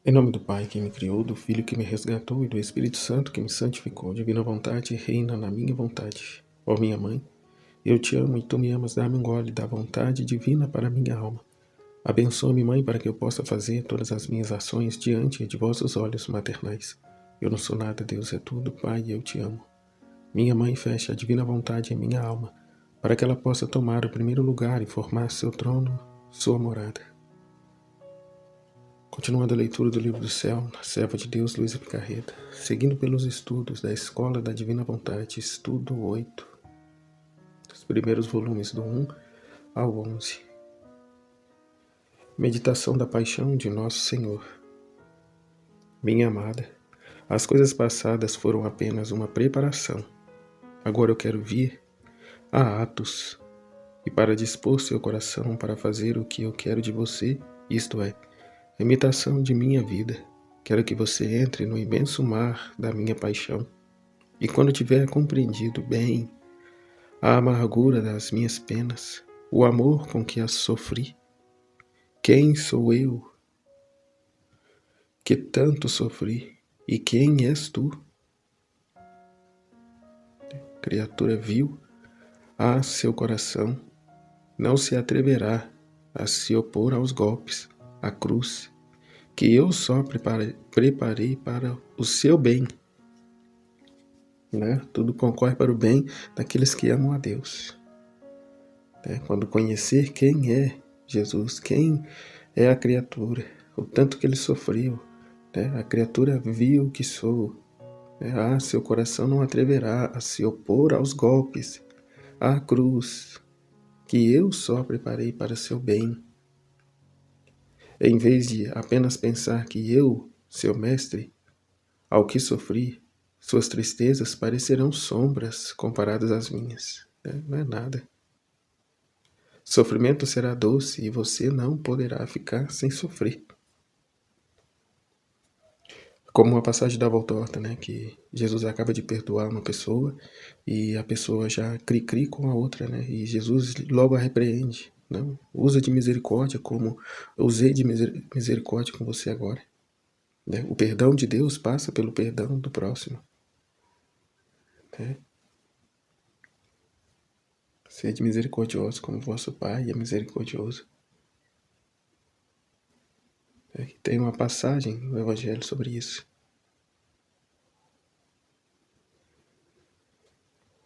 Em nome do Pai que me criou, do Filho que me resgatou e do Espírito Santo que me santificou, divina vontade reina na minha vontade. Ó minha mãe, eu te amo e tu me amas, dá-me um gole da vontade divina para minha alma. Abençoa-me, mãe, para que eu possa fazer todas as minhas ações diante de vossos olhos maternais. Eu não sou nada, Deus é tudo, Pai, eu te amo. Minha mãe, fecha a divina vontade em minha alma, para que ela possa tomar o primeiro lugar e formar seu trono, sua morada. Continuando a leitura do Livro do Céu, na serva de Deus, Luísa Picarreta, seguindo pelos estudos da Escola da Divina Vontade, estudo 8, os primeiros volumes do 1 ao 11. Meditação da Paixão de Nosso Senhor. Minha amada, as coisas passadas foram apenas uma preparação. Agora eu quero vir a atos, e para dispor seu coração para fazer o que eu quero de você, isto é, a imitação de minha vida. Quero que você entre no imenso mar da minha paixão. E quando tiver compreendido bem a amargura das minhas penas, o amor com que as sofri, quem sou eu que tanto sofri e quem és tu? Criatura vil, seu coração não se atreverá a se opor aos golpes, à cruz, que eu só preparei para o seu bem. Né? Tudo concorre para o bem daqueles que amam a Deus. Quando conhecer quem é Jesus, quem é a criatura, o tanto que ele sofreu, a criatura vil que sou, seu coração não atreverá a se opor aos golpes, à cruz, que eu só preparei para seu bem. Em vez de apenas pensar que eu, seu mestre, ao que sofri, suas tristezas parecerão sombras comparadas às minhas. Não é nada. Sofrimento será doce e você não poderá ficar sem sofrer. Como uma passagem da Voltorta, que Jesus acaba de perdoar uma pessoa e a pessoa já cri-cri com a outra, e Jesus logo a repreende. Não, usa de misericórdia como eu usei de misericórdia com você agora. O perdão de Deus passa pelo perdão do próximo. Sede misericordioso como vosso Pai é misericordioso. Tem uma passagem no Evangelho sobre isso.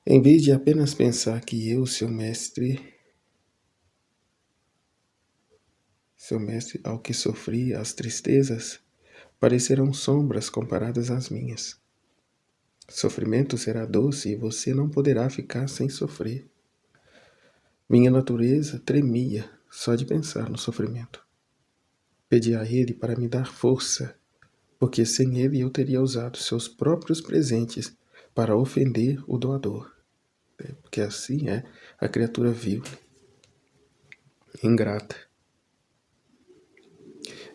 Em vez de apenas pensar que eu, seu mestre, ao que sofri, as tristezas parecerão sombras comparadas às minhas. Sofrimento será doce e você não poderá ficar sem sofrer. Minha natureza tremia só de pensar no sofrimento. Pedi a ele para me dar força, porque sem ele eu teria usado seus próprios presentes para ofender o doador. Porque assim é a criatura vil, ingrata.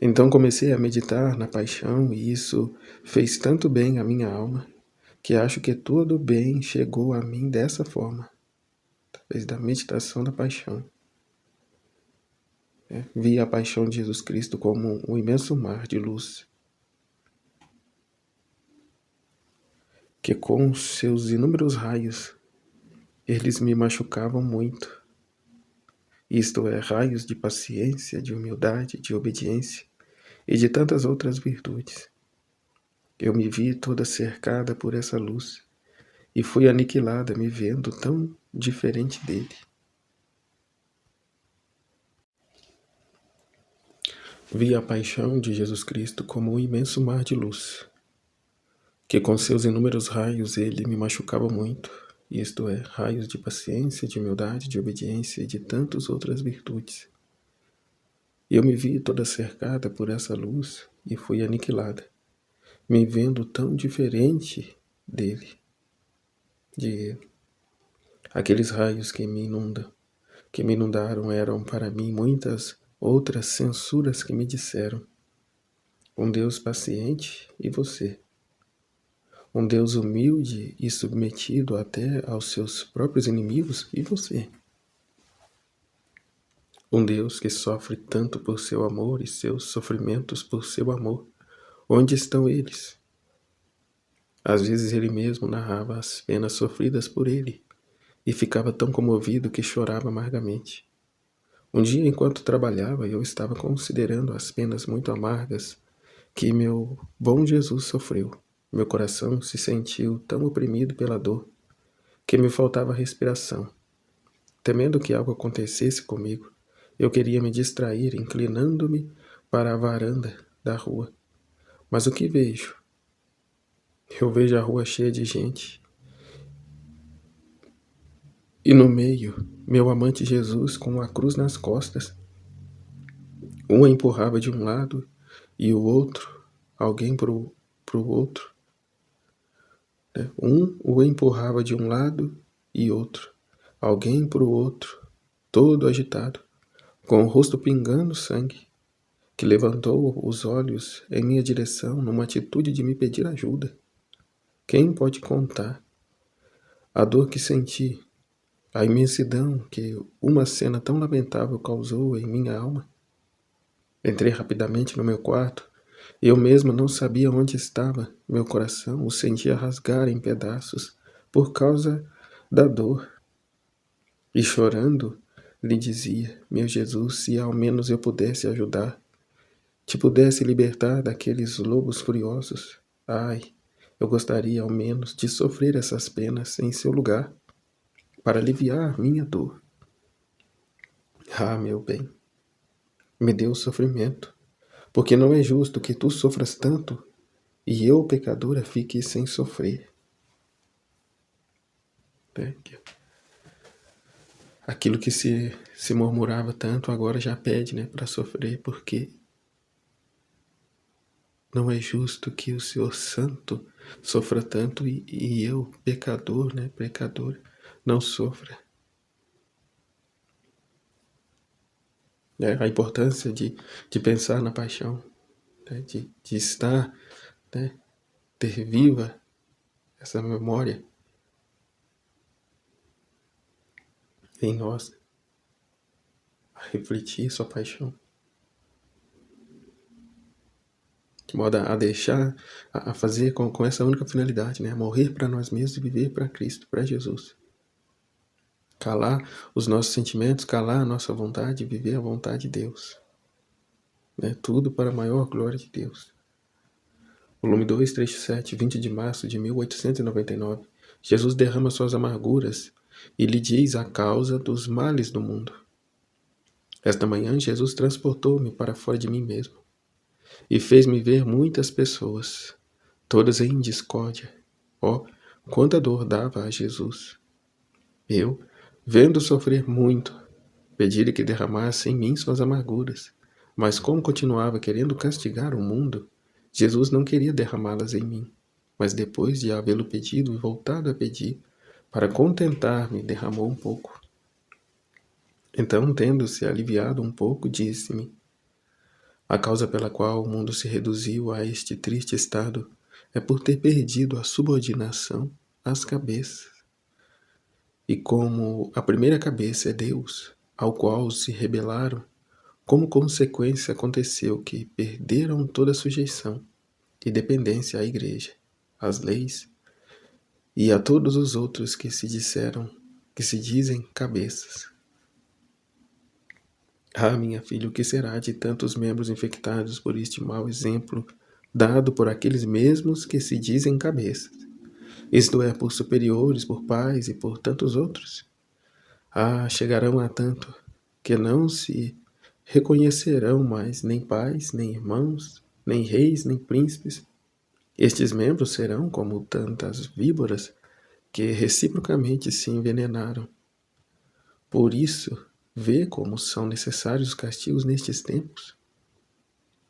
Então comecei a meditar na paixão e isso fez tanto bem à minha alma que acho que todo bem chegou a mim dessa forma, através da meditação da paixão. Vi a paixão de Jesus Cristo como um imenso mar de luz, que com seus inúmeros raios, eles me machucavam muito. Isto é, raios de paciência, de humildade, de obediência e de tantas outras virtudes. Eu me vi toda cercada por essa luz e fui aniquilada me vendo tão diferente dele. Vi a paixão de Jesus Cristo como um imenso mar de luz, que com seus inúmeros raios ele me machucava muito, isto é, raios de paciência, de humildade, de obediência e de tantas outras virtudes. Eu me vi toda cercada por essa luz e fui aniquilada, me vendo tão diferente dele, de ele. Aqueles raios que me inundaram eram para mim muitas outras censuras que me disseram: um Deus paciente e você. Um Deus humilde e submetido até aos seus próprios inimigos e você. Um Deus que sofre tanto por seu amor e seus sofrimentos por seu amor. Onde estão eles? Às vezes ele mesmo narrava as penas sofridas por ele e ficava tão comovido que chorava amargamente. Um dia, enquanto trabalhava, eu estava considerando as penas muito amargas que meu bom Jesus sofreu. Meu coração se sentiu tão oprimido pela dor que me faltava respiração. Temendo que algo acontecesse comigo, eu queria me distrair, inclinando-me para a varanda da rua. Mas o que vejo? Eu vejo a rua cheia de gente. E no meio, meu amante Jesus com uma cruz nas costas. Um a empurrava de um lado e o outro, alguém pro outro. Um o empurrava de um lado e outro, alguém pro outro, todo agitado, com o rosto pingando sangue, que levantou os olhos em minha direção numa atitude de me pedir ajuda. Quem pode contar a dor que senti, a imensidão que uma cena tão lamentável causou em minha alma? Entrei rapidamente no meu quarto. Eu mesmo não sabia onde estava. Meu coração o sentia rasgar em pedaços por causa da dor. E chorando, lhe dizia: meu Jesus, se ao menos eu pudesse ajudar, te pudesse libertar daqueles lobos furiosos. Ai, eu gostaria ao menos de sofrer essas penas em seu lugar, para aliviar minha dor. Ah, meu bem, me dê o sofrimento, porque não é justo que tu sofras tanto e eu, pecadora, fique sem sofrer. Aquilo que se murmurava tanto agora já pede, né, para sofrer, porque não é justo que o Senhor Santo sofra tanto e eu, pecador, né, pecador, não sofra. A importância de pensar na paixão, né, de estar, né, ter viva essa memória em nós, a refletir sua paixão, de modo a deixar, a fazer com essa única finalidade, né, morrer para nós mesmos e viver para Cristo, para Jesus. Calar os nossos sentimentos, calar a nossa vontade, viver a vontade de Deus. Né? Tudo para a maior glória de Deus. Volume 2, trecho 7, 20 de março de 1899. Jesus derrama suas amarguras e lhe diz a causa dos males do mundo. Esta manhã, Jesus transportou-me para fora de mim mesmo e fez-me ver muitas pessoas, todas em discórdia. Oh, quanta dor dava a Jesus! Eu, vendo sofrer muito, pedi-lhe que derramasse em mim suas amarguras. Mas como continuava querendo castigar o mundo, Jesus não queria derramá-las em mim. Mas depois de havê-lo pedido e voltado a pedir, para contentar-me, derramou um pouco. Então, tendo-se aliviado um pouco, disse-me: a causa pela qual o mundo se reduziu a este triste estado é por ter perdido a subordinação às cabeças. E como a primeira cabeça é Deus, ao qual se rebelaram, como consequência aconteceu que perderam toda a sujeição e dependência à igreja, às leis e a todos os outros que se dizem cabeças. Ah, minha filha, o que será de tantos membros infectados por este mau exemplo dado por aqueles mesmos que se dizem cabeças? Isto é, por superiores, por pais e por tantos outros. Ah, chegarão a tanto que não se reconhecerão mais nem pais, nem irmãos, nem reis, nem príncipes. Estes membros serão como tantas víboras que reciprocamente se envenenaram. Por isso, vê como são necessários os castigos nestes tempos,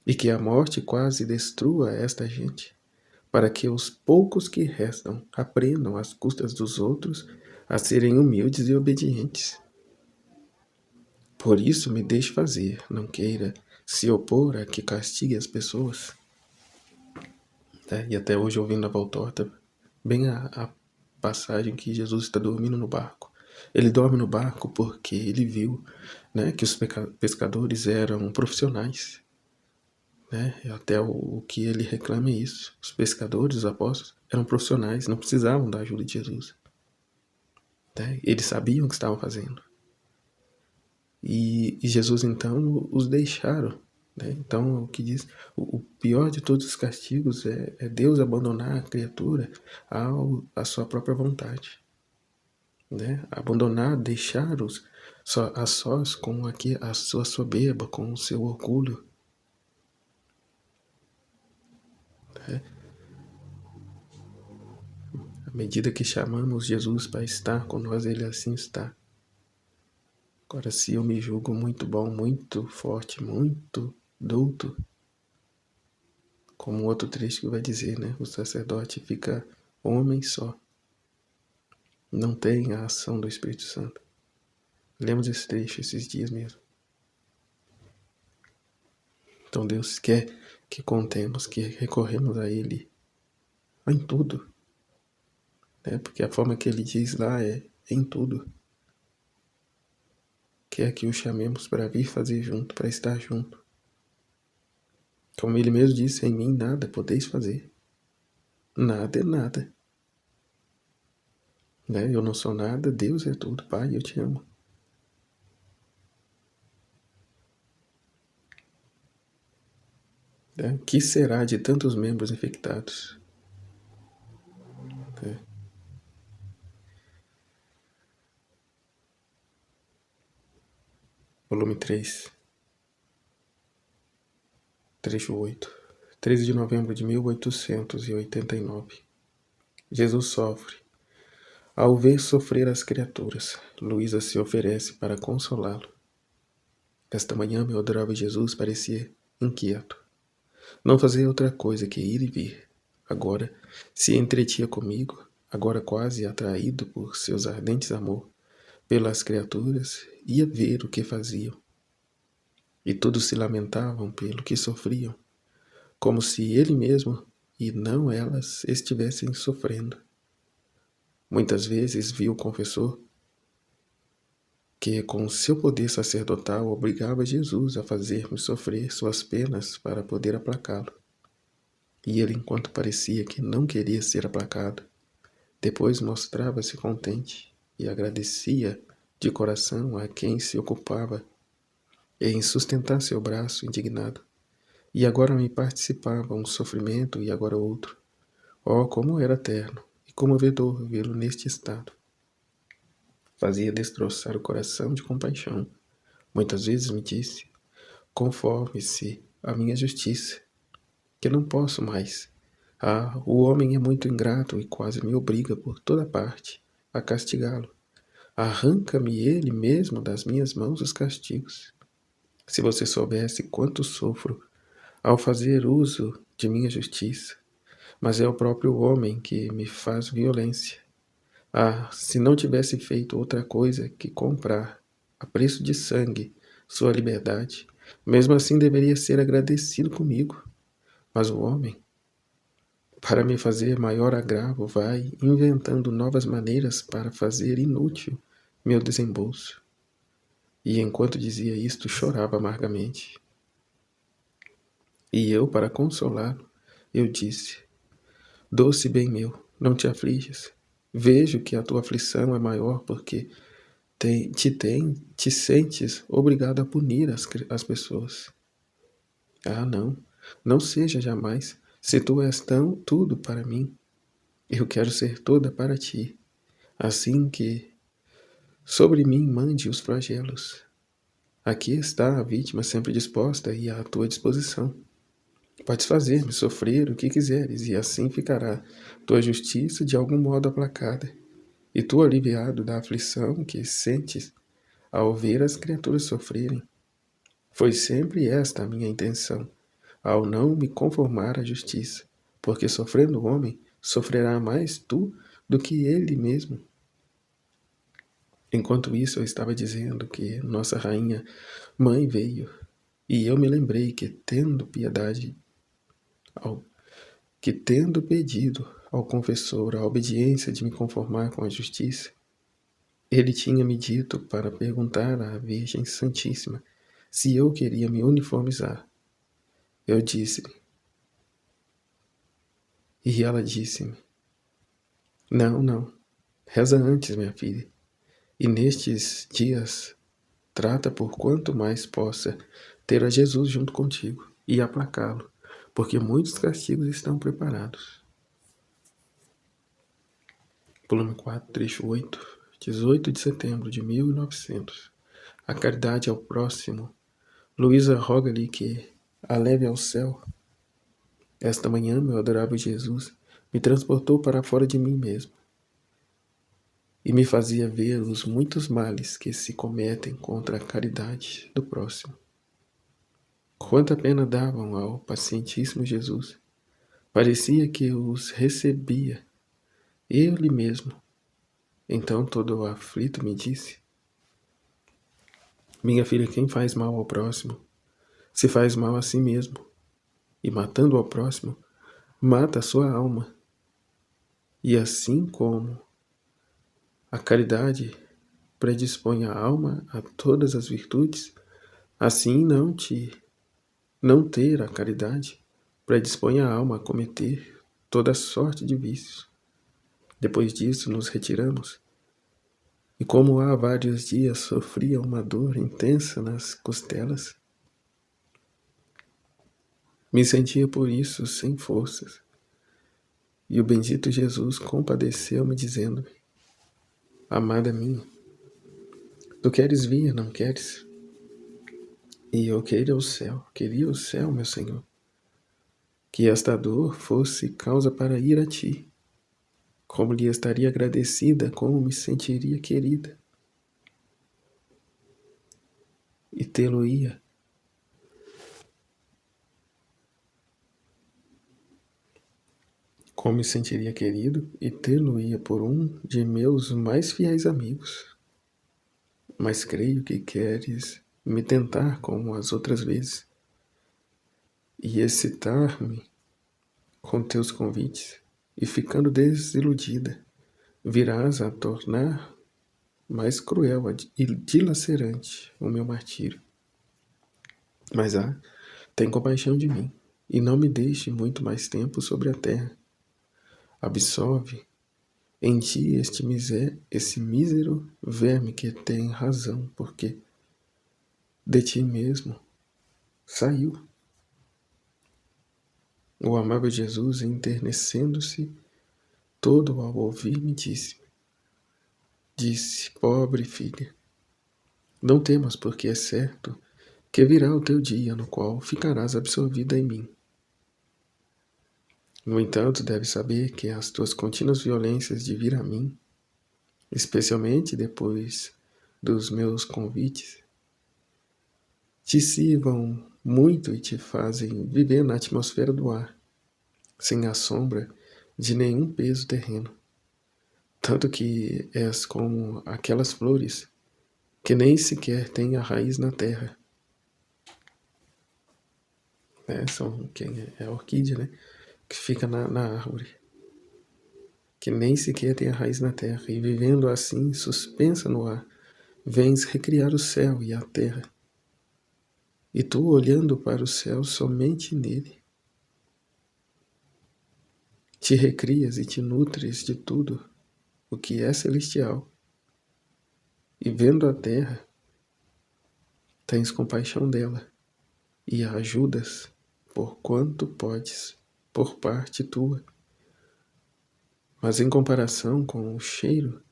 e que a morte quase destrua esta gente, para que os poucos que restam aprendam às custas dos outros a serem humildes e obedientes. Por isso me deixe fazer, não queira se opor a que castigue as pessoas. E até hoje ouvindo a Voltorta, bem a passagem que Jesus está dormindo no barco. Ele dorme no barco porque ele viu, né, que os pescadores eram profissionais. né? Até o que ele reclama é isso. Os pescadores, os apóstolos, eram profissionais, não precisavam da ajuda de Jesus. Né? Eles sabiam o que estavam fazendo. E Jesus, então, os deixaram. Né? Então, o que diz, o pior de todos os castigos é Deus abandonar a criatura à sua própria vontade. Né? Abandonar, deixar-os a sós com a sua soberba, com o seu orgulho. Né? À medida que chamamos Jesus para estar com nós, ele assim está. Agora, se eu me julgo muito bom, muito forte, muito douto, como outro trecho que vai dizer, né? O sacerdote fica homem só. Não tem a ação do Espírito Santo. Lemos esse trecho esses dias mesmo. Então Deus quer que contemos, que recorremos a Ele em tudo. Né? Porque a forma que Ele diz lá é em tudo. Quer que o chamemos para vir fazer junto, para estar junto. Como Ele mesmo disse, em mim nada podeis fazer. Nada é nada. Né? Eu não sou nada, Deus é tudo. Pai, eu te amo. Né? O que será de tantos membros infectados? Né? Volume 3, trecho 8. 13 de novembro de 1889. Jesus sofre. Ao ver sofrer as criaturas, Luísa se oferece para consolá-lo. Esta manhã, meu adorável Jesus parecia inquieto. Não fazia outra coisa que ir e vir. Agora se entretinha comigo, agora quase atraído por seus ardentes amor pelas criaturas, ia ver o que faziam. E todos se lamentavam pelo que sofriam, como se ele mesmo e não elas estivessem sofrendo. Muitas vezes viu o confessor que, com seu poder sacerdotal, obrigava Jesus a fazer-me sofrer suas penas para poder aplacá-lo. E ele, enquanto parecia que não queria ser aplacado, depois mostrava-se contente e agradecia de coração a quem se ocupava em sustentar seu braço indignado. E agora me participava um sofrimento e agora outro. Oh, como era terno e comovedor vê-lo neste estado. Fazia destroçar o coração de compaixão. Muitas vezes me disse, conforme-se a minha justiça, que não posso mais. Ah, o homem é muito ingrato e quase me obriga por toda parte a castigá-lo. Arranca-me ele mesmo das minhas mãos os castigos. Se você soubesse quanto sofro ao fazer uso de minha justiça, mas é o próprio homem que me faz violência. Ah, se não tivesse feito outra coisa que comprar, a preço de sangue, sua liberdade, mesmo assim deveria ser agradecido comigo. Mas o homem, para me fazer maior agravo, vai inventando novas maneiras para fazer inútil meu desembolso. E enquanto dizia isto, chorava amargamente. E eu, para consolá-lo, eu disse, doce bem meu, não te aflijas. Vejo que a tua aflição é maior porque te sentes obrigado a punir as pessoas. Ah, não, não seja jamais. Se tu és tão tudo para mim, eu quero ser toda para ti. Assim que sobre mim mande os flagelos. Aqui está a vítima sempre disposta e à tua disposição. Podes fazer-me sofrer o que quiseres, e assim ficará tua justiça de algum modo aplacada, e tu aliviado da aflição que sentes ao ver as criaturas sofrerem. Foi sempre esta a minha intenção, ao não me conformar à justiça, porque sofrendo o homem, sofrerá mais tu do que ele mesmo. Enquanto isso, eu estava dizendo que nossa rainha mãe veio, e eu me lembrei que tendo pedido ao confessor a obediência de me conformar com a justiça, ele tinha me dito para perguntar à Virgem Santíssima se eu queria me uniformizar. Eu disse-lhe, e ela disse-me, não, reza antes, minha filha, e nestes dias trata por quanto mais possa ter a Jesus junto contigo e aplacá-lo, porque muitos castigos estão preparados. Volume 4, trecho 8, 18 de setembro de 1900. A caridade ao próximo. Luísa roga-lhe que a leve ao céu. Esta manhã, meu adorável Jesus me transportou para fora de mim mesmo e me fazia ver os muitos males que se cometem contra a caridade do próximo. Quanta pena davam ao pacientíssimo Jesus. Parecia que os recebia ele mesmo. Então todo aflito me disse, minha filha, quem faz mal ao próximo, se faz mal a si mesmo, e matando ao próximo, mata a sua alma. E assim como a caridade predispõe a alma a todas as virtudes, assim não ter a caridade predispõe a alma a cometer toda sorte de vícios. Depois disso nos retiramos, e como há vários dias sofria uma dor intensa nas costelas, me sentia por isso sem forças. E o bendito Jesus compadeceu-me, dizendo-me, amada minha, tu queres vir, não queres? E eu queria o céu, meu Senhor, que esta dor fosse causa para ir a ti. Como lhe estaria agradecida, como me sentiria querida. E tê-lo-ia. Como me sentiria querido e tê-lo-ia por um de meus mais fiéis amigos. Mas creio que queres me tentar como as outras vezes e excitar-me com teus convites, e ficando desiludida, virás a tornar mais cruel e dilacerante o meu martírio. Mas tem compaixão de mim, e não me deixe muito mais tempo sobre a terra. Absolve em ti esse mísero verme que tem razão, porque de ti mesmo saiu. O amável Jesus, enternecendo-se todo ao ouvir-me, disse, pobre filha, não temas, porque é certo que virá o teu dia no qual ficarás absorvida em mim. No entanto, deves saber que as tuas contínuas violências de vir a mim, especialmente depois dos meus convites, te sirvam muito e te fazem viver na atmosfera do ar, sem a sombra de nenhum peso terreno. Tanto que és como aquelas flores que nem sequer têm a raiz na terra. É a orquídea, né? Que fica na árvore, que nem sequer tem a raiz na terra, e vivendo assim, suspensa no ar, vens recriar o céu e a terra. E tu, olhando para o céu somente nele, te recrias e te nutres de tudo o que é celestial. E vendo a terra, tens compaixão dela e a ajudas por quanto podes, por parte tua. Mas em comparação com o cheiro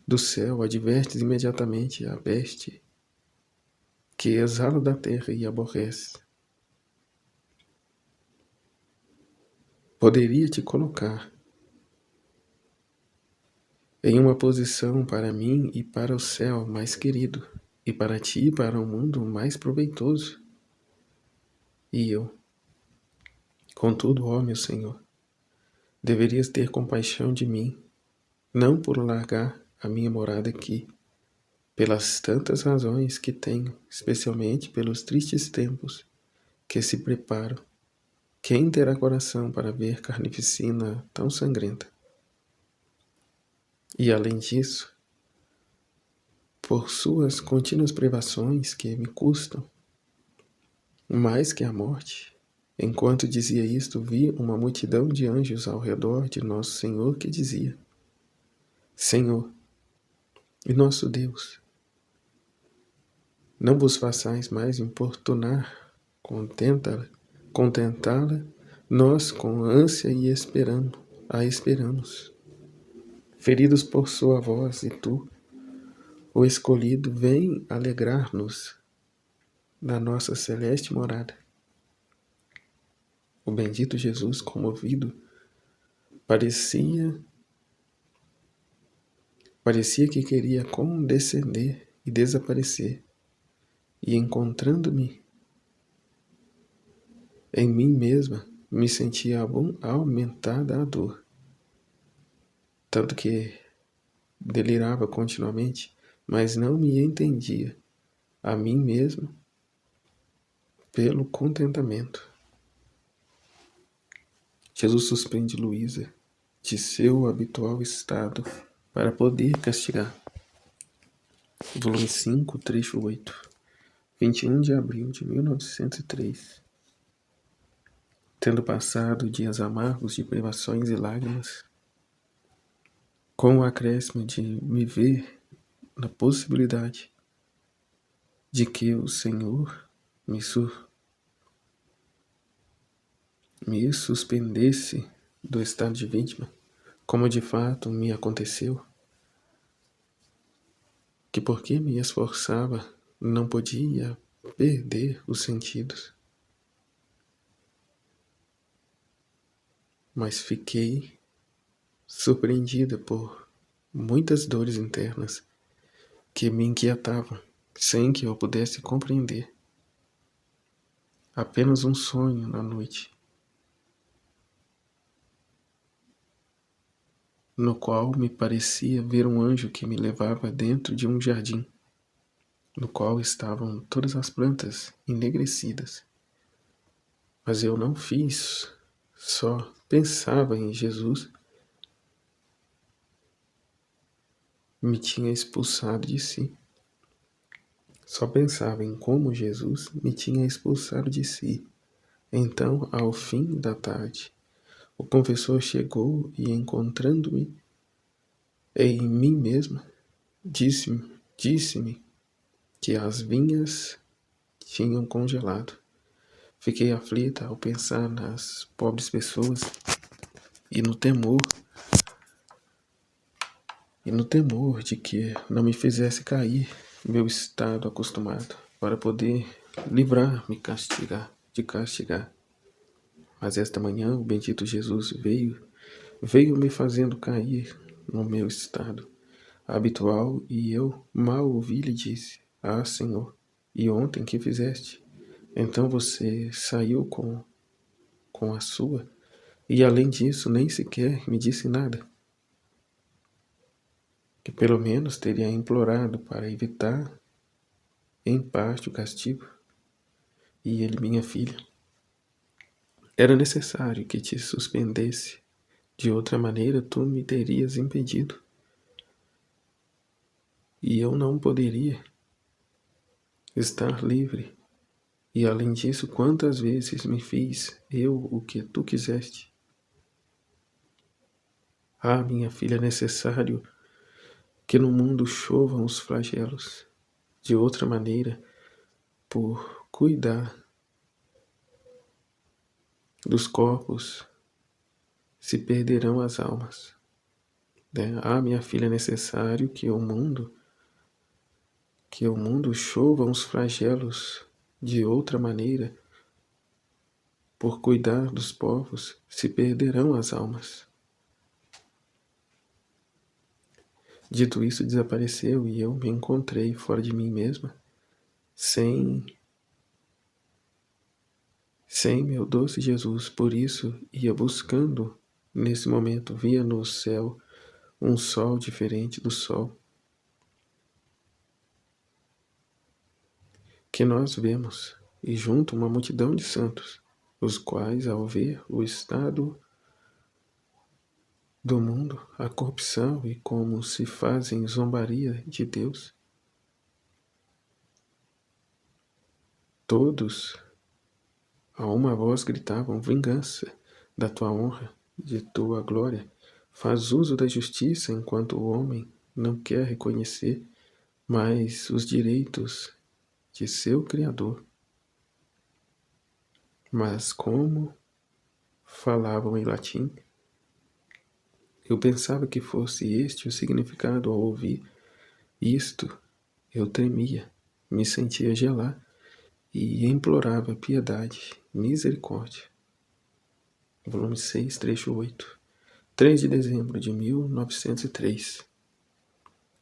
do céu, advertes imediatamente a peste que exala da terra e aborrece. Poderia te colocar em uma posição para mim e para o céu mais querido, e para ti e para o mundo mais proveitoso. E eu, contudo, ó meu Senhor, deverias ter compaixão de mim, não por largar a minha morada aqui, pelas tantas razões que tenho, especialmente pelos tristes tempos que se preparam. Quem terá coração para ver carnificina tão sangrenta? E além disso, por suas contínuas privações que me custam mais que a morte, Enquanto dizia isto, vi uma multidão de anjos ao redor de nosso Senhor que dizia: Senhor e nosso Deus, não vos façais mais importunar, contentá-la, nós com ânsia e a esperamos. Feridos por sua voz, e tu, o escolhido, vem alegrar-nos na nossa celeste morada. O bendito Jesus, comovido, parecia que queria condescender e desaparecer, e encontrando-me em mim mesma, me sentia aumentada a dor, tanto que delirava continuamente, mas não me entendia a mim mesma pelo contentamento. Jesus suspende Luísa de seu habitual estado para poder castigar. Volume 5, trecho 8. 21 de abril de 1903. Tendo passado dias amargos de privações e lágrimas, com o acréscimo de me ver na possibilidade de que o Senhor me suspendesse do estado de vítima, como de fato me aconteceu, que porque me esforçava não podia perder os sentidos. Mas fiquei surpreendida por muitas dores internas que me inquietavam, sem que eu pudesse compreender. Apenas um sonho na noite, no qual me parecia ver um anjo que me levava dentro de um jardim, no qual estavam todas as plantas enegrecidas. Mas eu não fiz, só pensava em Jesus. Me tinha expulsado de si. Só pensava em como Jesus me tinha expulsado de si. Então, ao fim da tarde, o confessor chegou e, encontrando-me em mim mesma, disse-me que as vinhas tinham congelado. Fiquei aflita ao pensar nas pobres pessoas e no temor de que não me fizesse cair meu estado acostumado, para poder livrar-me de castigar. Mas esta manhã o bendito Jesus veio me fazendo cair no meu estado habitual, e eu mal ouvi, lhe disse: Ah, Senhor, e ontem que fizeste? Então você saiu com a sua, e além disso nem sequer me disse nada, que pelo menos teria implorado para evitar em parte o castigo. E ele: Minha filha, era necessário que te suspendesse, de outra maneira tu me terias impedido, e eu não poderia estar livre. E além disso, quantas vezes me fiz eu o que tu quiseste? Ah, minha filha, é necessário que no mundo chovam os flagelos. De outra maneira, por cuidar dos corpos, se perderão as almas. Ah, minha filha, é necessário que o mundo chova os flagelos. De outra maneira, por cuidar dos povos, se perderão as almas. Dito isso, desapareceu, e eu me encontrei fora de mim mesma, sem meu doce Jesus. Por isso ia buscando. Nesse momento via no céu um sol diferente do sol que nós vemos, e junto uma multidão de santos, os quais, ao ver o estado do mundo, a corrupção, e como se fazem zombaria de Deus, todos A uma voz gritavam: vingança da tua honra, de tua glória. Faz uso da justiça enquanto o homem não quer reconhecer mais os direitos de seu Criador. Mas como falavam em latim, eu pensava que fosse este o significado ao ouvir isto. Eu tremia, me sentia gelar e implorava piedade, misericórdia. Volume 6, trecho 8. 3 de dezembro de 1903.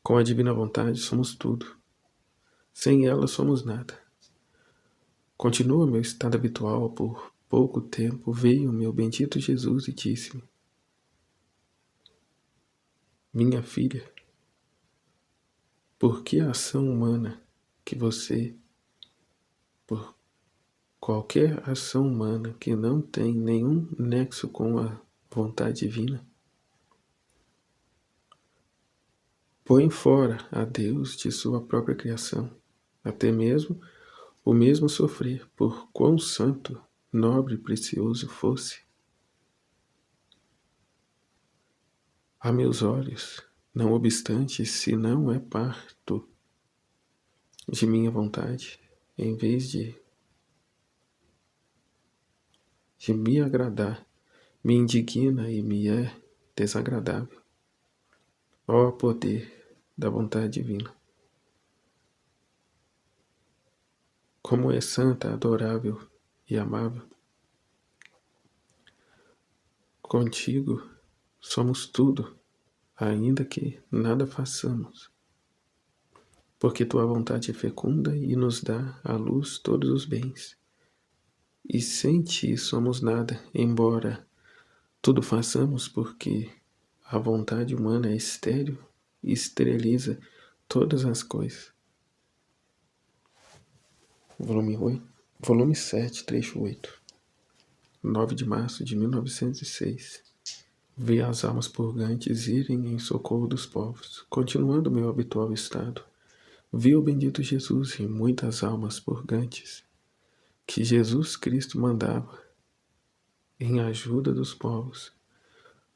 Com a divina vontade somos tudo. Sem ela somos nada. Continua meu estado habitual por pouco tempo. Veio meu bendito Jesus e disse-me: minha filha, por que a ação humana que você, por qualquer ação humana que não tem nenhum nexo com a vontade divina, põe fora a Deus de sua própria criação, até mesmo o mesmo sofrer, por quão santo, nobre e precioso fosse? A meus olhos, não obstante, se não é parto de minha vontade, em vez de me agradar, me indigna e me é desagradável. Ó poder da vontade divina! Como é santa, adorável e amável! Contigo somos tudo, ainda que nada façamos, porque tua vontade é fecunda e nos dá à luz todos os bens. E sem ti somos nada, embora tudo façamos, porque a vontade humana é estéril e esteriliza todas as coisas. Volume 7, trecho 8. 9 de março de 1906. Vi as almas purgantes irem em socorro dos povos, continuando meu habitual estado. Vi o bendito Jesus e muitas almas purgantes que Jesus Cristo mandava em ajuda dos povos,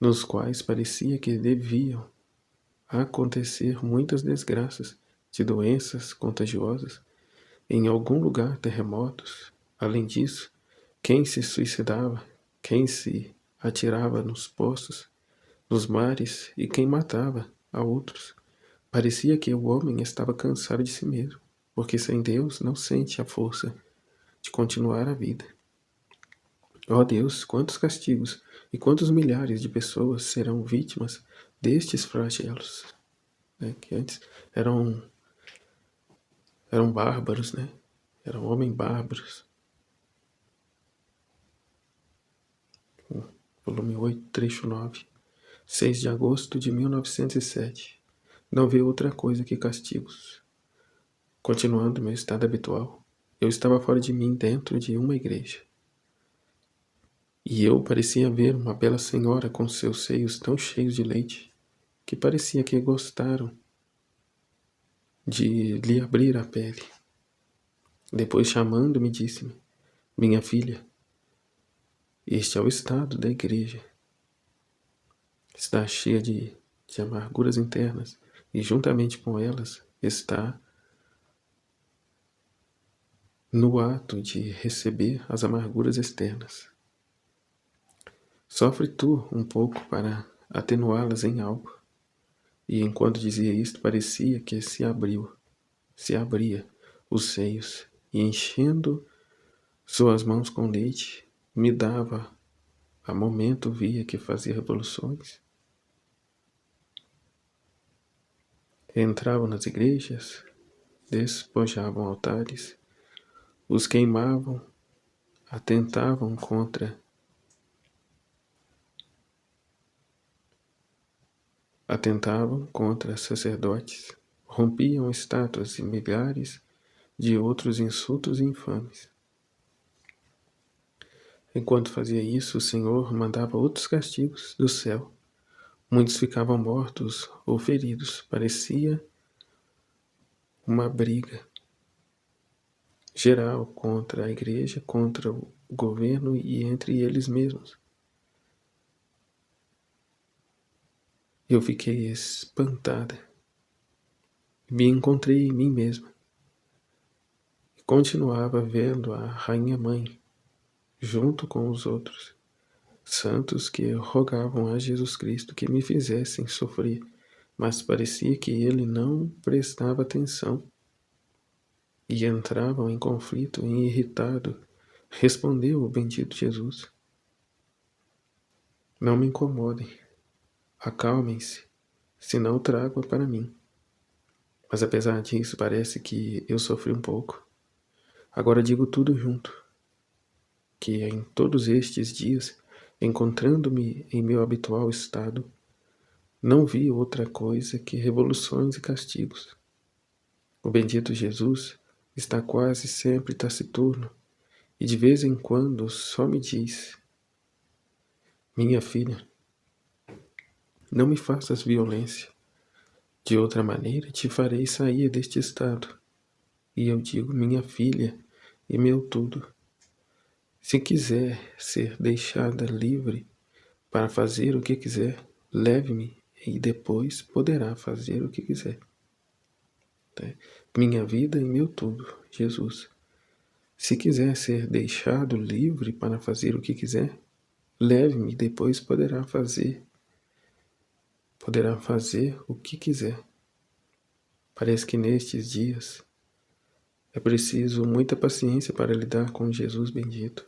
nos quais parecia que deviam acontecer muitas desgraças de doenças contagiosas, em algum lugar terremotos. Além disso, quem se suicidava, quem se atirava nos poços, nos mares e quem matava a outros. Parecia que o homem estava cansado de si mesmo, porque sem Deus não sente a força de continuar a vida. Ó Deus, quantos castigos e quantos milhares de pessoas serão vítimas destes flagelos, né, que antes eram bárbaros, né? Eram homens bárbaros. Volume 8, trecho 9. 6 de agosto de 1907. Não vi outra coisa que castigos. Continuando meu estado habitual, eu estava fora de mim dentro de uma igreja. E eu parecia ver uma bela senhora com seus seios tão cheios de leite, que parecia que gostaram de lhe abrir a pele. Depois, chamando-me, disse-me: minha filha, este é o estado da igreja. Está cheia de amarguras internas, e juntamente com elas está no ato de receber as amarguras externas. Sofre tu um pouco para atenuá-las em algo. E enquanto dizia isto, parecia que se abria os seios, e enchendo suas mãos com leite, me dava. A momento via que fazia revoluções. Entravam nas igrejas, despojavam altares, os queimavam, atentavam contra sacerdotes, rompiam estátuas e milhares de outros insultos infames. Enquanto fazia isso, o Senhor mandava outros castigos do céu. Muitos ficavam mortos ou feridos. Parecia uma briga. geral contra a igreja, contra o governo e entre eles mesmos. Eu fiquei espantada. Me encontrei em mim mesma. E continuava vendo a Rainha Mãe, junto com os outros santos que rogavam a Jesus Cristo que me fizessem sofrer, mas parecia que ele não prestava atenção e entravam em conflito e irritado. Respondeu o bendito Jesus: não me incomodem, acalmem-se, senão trago-a para mim. Mas apesar disso, parece que eu sofri um pouco. Agora digo tudo junto, que em todos estes dias, encontrando-me em meu habitual estado, não vi outra coisa que revoluções e castigos. O bendito Jesus está quase sempre taciturno e de vez em quando só me diz: minha filha, não me faças violência. De outra maneira te farei sair deste estado. E eu digo: minha filha e meu tudo, se quiser ser deixada livre para fazer o que quiser, leve-me e depois poderá fazer o que quiser. Minha vida e meu tudo, Jesus. Se quiser ser deixado livre para fazer o que quiser, leve-me e depois poderá fazer o que quiser. Parece que nestes dias é preciso muita paciência para lidar com Jesus bendito.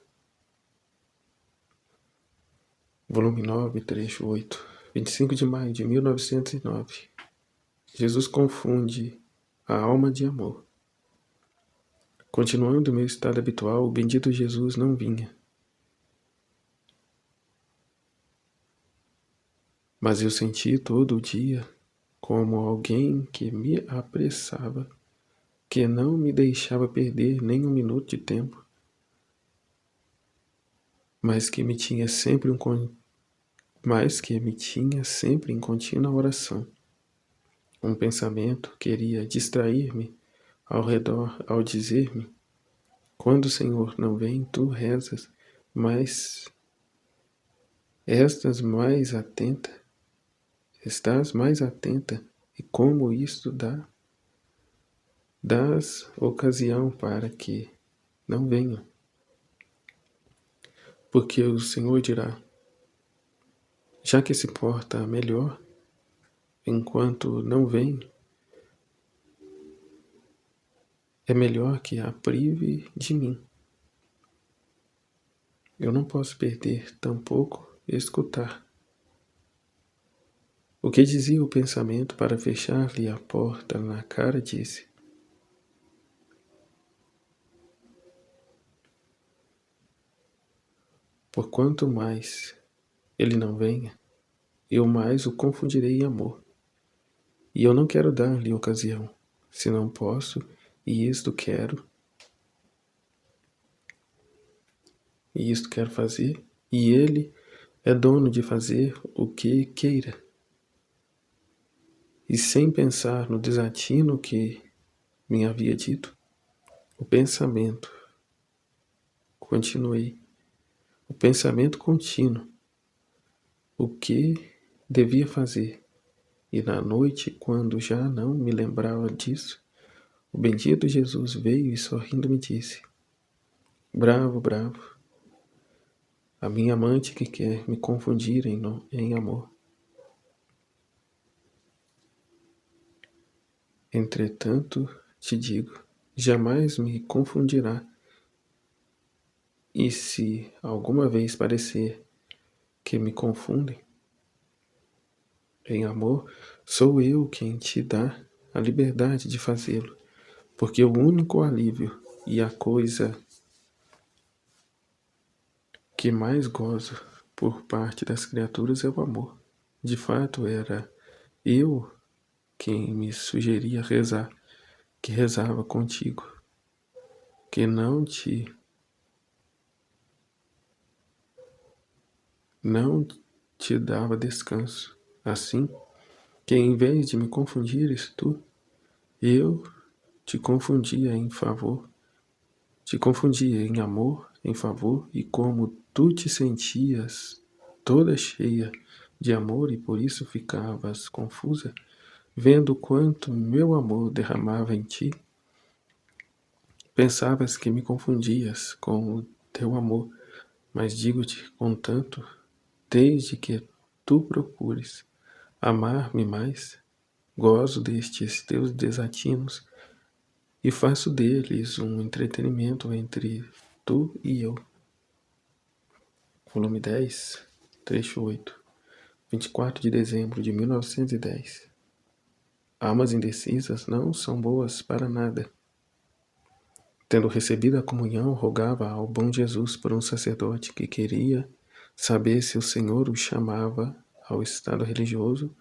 Volume 9, trecho 8, 25 de maio de 1909. Jesus confunde a alma de amor. Continuando meu estado habitual, o bendito Jesus não vinha. Mas eu senti todo o dia como alguém que me apressava, que não me deixava perder nem um minuto de tempo, mas que me tinha sempre em contínua oração. Um pensamento queria distrair-me ao redor ao dizer-me: quando o Senhor não vem, tu rezas, mas estás mais atenta, e como isto dás ocasião para que não venham. Porque o Senhor dirá: já que se porta melhor, enquanto não vem, é melhor que a prive de mim. Eu não posso perder, tampouco escutar. O que dizia o pensamento para fechar-lhe a porta na cara disse: por quanto mais ele não venha, eu mais o confundirei em amor. E eu não quero dar-lhe ocasião, se não posso, e isto quero fazer, e ele é dono de fazer o que queira. E sem pensar no desatino que me havia dito, o pensamento contínuo, o que devia fazer. E na noite, quando já não me lembrava disso, o bendito Jesus veio e sorrindo me disse: bravo, bravo, a minha amante que quer me confundir em amor. Entretanto, te digo, jamais me confundirá. E se alguma vez parecer que me confundem em amor, sou eu quem te dá a liberdade de fazê-lo, porque o único alívio e a coisa que mais gozo por parte das criaturas é o amor. De fato, era eu quem me sugeria rezar, que rezava contigo, que não te dava descanso. Assim, que em vez de me confundires tu, eu te confundia em favor Te confundia em amor, em favor, e como tu te sentias toda cheia de amor e por isso ficavas confusa, vendo quanto meu amor derramava em ti, pensavas que me confundias com o teu amor, mas digo-te, contanto, desde que tu procures amar-me mais, gozo destes teus desatinos e faço deles um entretenimento entre tu e eu. Volume 10, trecho 8, 24 de dezembro de 1910. Almas indecisas não são boas para nada. Tendo recebido a comunhão, rogava ao bom Jesus por um sacerdote que queria saber se o Senhor o chamava ao estado religioso,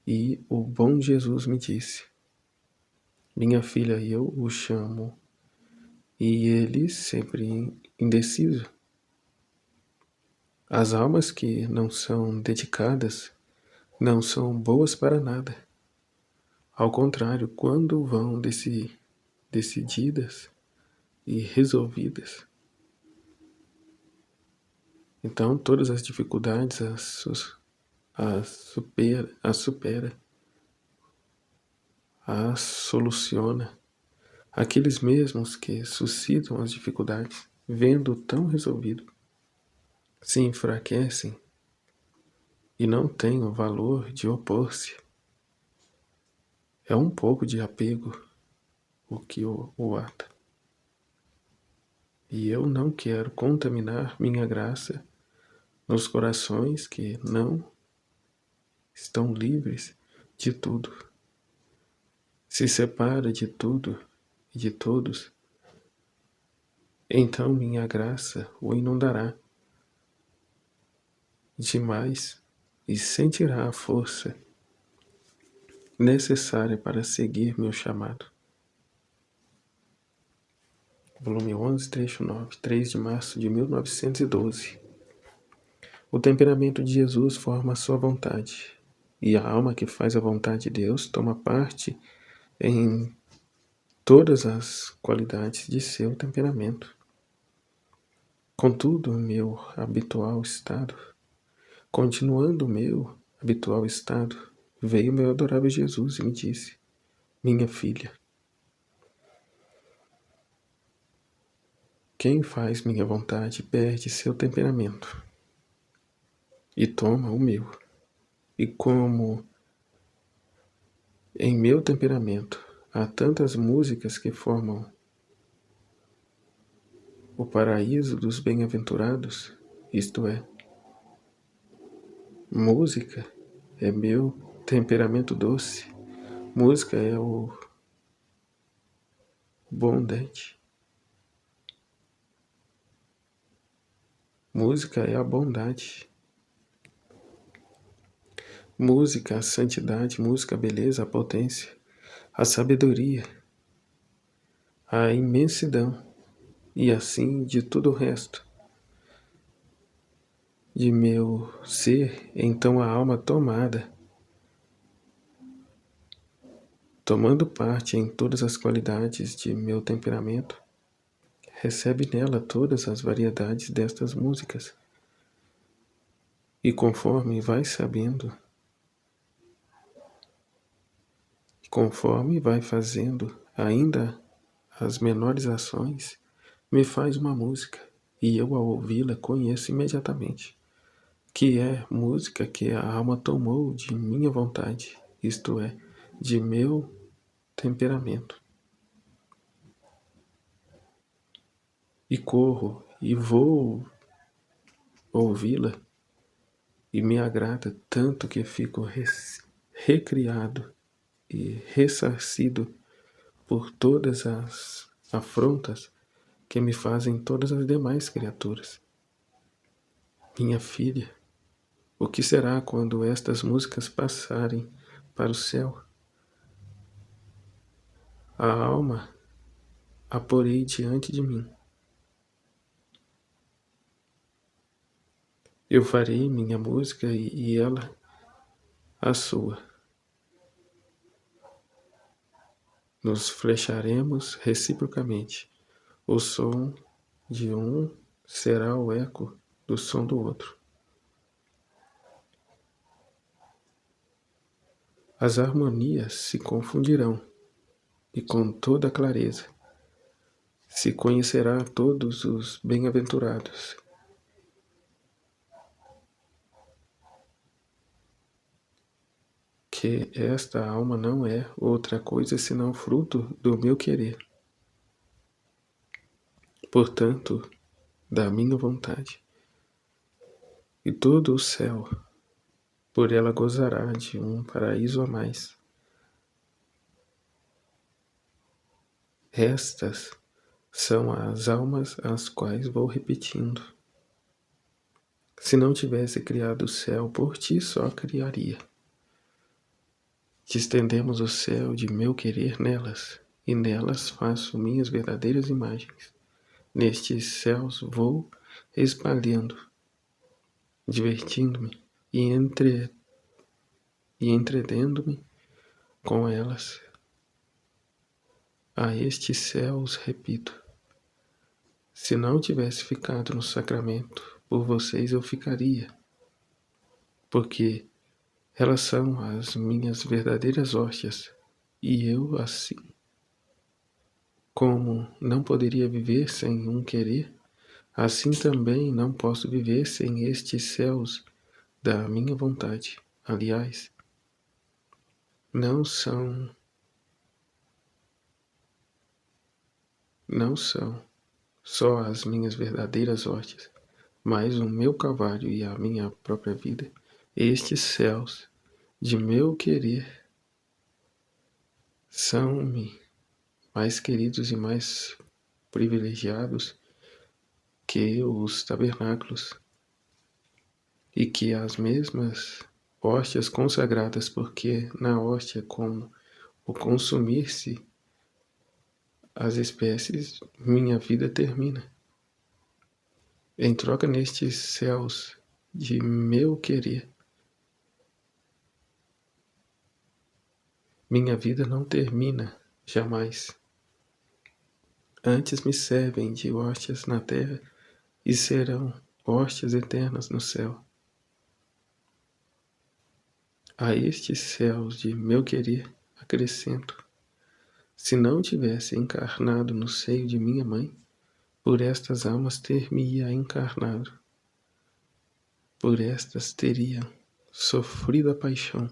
e o bom Jesus me disse: minha filha, eu o chamo, e ele sempre indeciso. As almas que não são dedicadas não são boas para nada. Ao contrário, quando vão decididas e resolvidas, então todas as dificuldades supera, as soluciona. Aqueles mesmos que suscitam as dificuldades, vendo tão resolvido, se enfraquecem e não têm o valor de opor-se. É um pouco de apego o que o ata. E eu não quero contaminar minha graça nos corações que não estão livres de tudo. Se separa de tudo e de todos, então minha graça o inundará demais e sentirá a força necessária para seguir meu chamado. Volume 11, trecho 9, 3 de março de 1912. O temperamento de Jesus forma a sua vontade, e a alma que faz a vontade de Deus toma parte em todas as qualidades de seu temperamento. Contudo, continuando o meu habitual estado, veio meu adorável Jesus e me disse: minha filha, quem faz minha vontade perde seu temperamento e toma o meu. E como em meu temperamento há tantas músicas que formam o paraíso dos bem-aventurados, isto é, música é meu temperamento doce, música é o bondade, música é a bondade, música a santidade, música a beleza, a potência, a sabedoria, a imensidão e assim de todo o resto de meu ser. Então a alma tomando parte em todas as qualidades de meu temperamento, recebe nela todas as variedades destas músicas. E conforme vai sabendo, conforme vai fazendo ainda as menores ações, me faz uma música, e eu ao ouvi-la conheço imediatamente, que é música que a alma tomou de minha vontade, isto é, de meu temperamento. E corro e vou ouvi-la, e me agrada tanto que fico recriado e ressarcido por todas as afrontas que me fazem todas as demais criaturas. Minha filha, o que será quando estas músicas passarem para o céu? A alma a porei diante de mim. Eu farei minha música e ela a sua. Nos flecharemos reciprocamente, O som de um será o eco do som do outro. As harmonias se confundirão, e com toda clareza se conhecerá a todos os bem-aventurados. Que esta alma não é outra coisa senão fruto do meu querer. Portanto, da minha vontade. E todo o céu, por ela gozará de um paraíso a mais. Estas são as almas às quais vou repetindo. Se não tivesse criado o céu, por ti só criaria. Distendemos o céu de meu querer nelas, e nelas faço minhas verdadeiras imagens. Nestes céus vou espalhando, divertindo-me e entretendo-me com elas. A estes céus, repito, se não tivesse ficado no sacramento, por vocês eu ficaria, porque elas são as minhas verdadeiras hóstias, e eu assim. Como não poderia viver sem um querer, assim também não posso viver sem estes céus da minha vontade. Aliás, não são só as minhas verdadeiras hóstias, mas o meu Calvário e a minha própria vida. Estes céus de meu querer são-me mais queridos e mais privilegiados que os tabernáculos, e que as mesmas hóstias consagradas, porque na hóstia, como o consumir-se as espécies, minha vida termina. Em troca nestes céus de meu querer, minha vida não termina jamais. Antes me servem de hóstias na terra e serão hóstias eternas no céu. A estes céus de meu querer acrescento: se não tivesse encarnado no seio de minha mãe, por estas almas ter-me-ia encarnado, por estas teriam sofrido a paixão,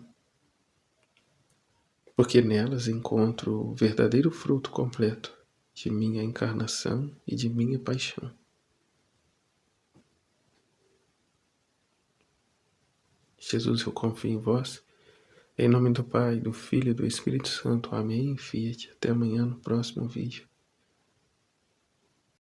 porque nelas encontro o verdadeiro fruto completo de minha encarnação e de minha paixão. Jesus, eu confio em vós. Em nome do Pai, do Filho e do Espírito Santo. Amém. Fiat. Até amanhã no próximo vídeo.